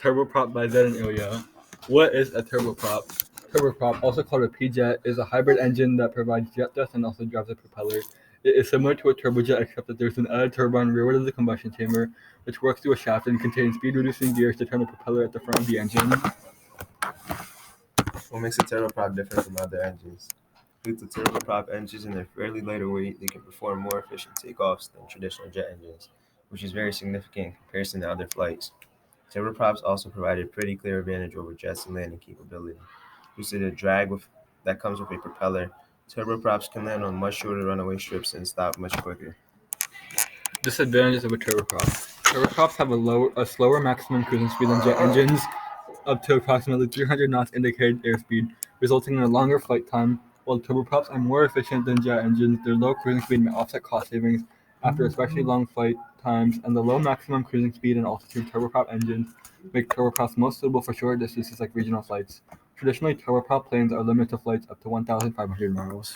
Turboprop by Zed and Ilya. What is a turboprop? Turboprop, also called a P-jet, is a hybrid engine that provides jet thrust and also drives a propeller. It is similar to a turbojet except that there's an added turbine rearward of the combustion chamber, which works through a shaft and contains speed-reducing gears to turn the propeller at the front of the engine. What makes a turboprop different from other engines? Due to turboprop engines and their fairly lighter weight, they can perform more efficient takeoffs than traditional jet engines, which is very significant in comparison to other flights. Turboprops also provide a pretty clear advantage over jets in landing capability. Due to the that comes with a propeller, turboprops can land on much shorter runaway strips and stop much quicker. Disadvantages of a turboprop. Turboprops have a slower maximum cruising speed than jet engines, up to approximately 300 knots indicated airspeed, resulting in a longer flight time. While turboprops are more efficient than jet engines, their low cruising speed may offset cost savings after especially long flight times, and the low maximum cruising speed and altitude turboprop engines make turboprops most suitable for shorter distances like regional flights. Traditionally, turboprop planes are limited to flights up to 1,500 miles.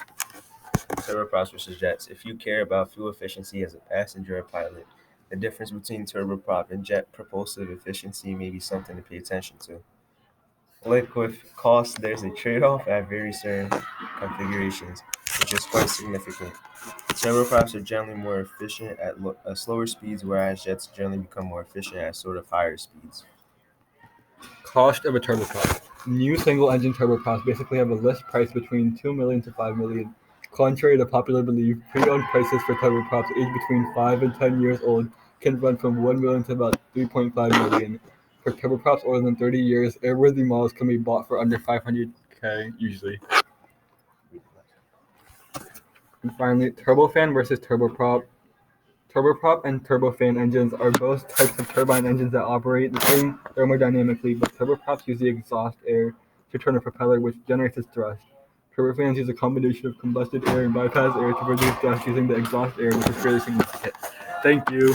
Turboprops versus jets. If you care about fuel efficiency as a passenger or pilot, the difference between turboprop and jet propulsive efficiency may be something to pay attention to. Like with cost, there's a trade-off at very certain configurations, which is quite significant. Turboprops are generally more efficient at slower speeds, whereas jets generally become more efficient at sort of higher speeds. Cost of a turboprop. New single-engine turboprops basically have a list price between $2 million to $5 million. Contrary to popular belief, pre-owned prices for turboprops aged between 5 and 10 years old can run from $1 million to about $3.5 million. For turboprops older than 30 years, airworthy models can be bought for under $500K usually. And finally, turbofan versus turboprop. Turboprop and turbofan engines are both types of turbine engines that operate the same thermodynamically, but turboprops use the exhaust air to turn a propeller, which generates its thrust. Turbofans use a combination of combusted air and bypass air to produce thrust using the exhaust air, which is fairly significant. Thank you.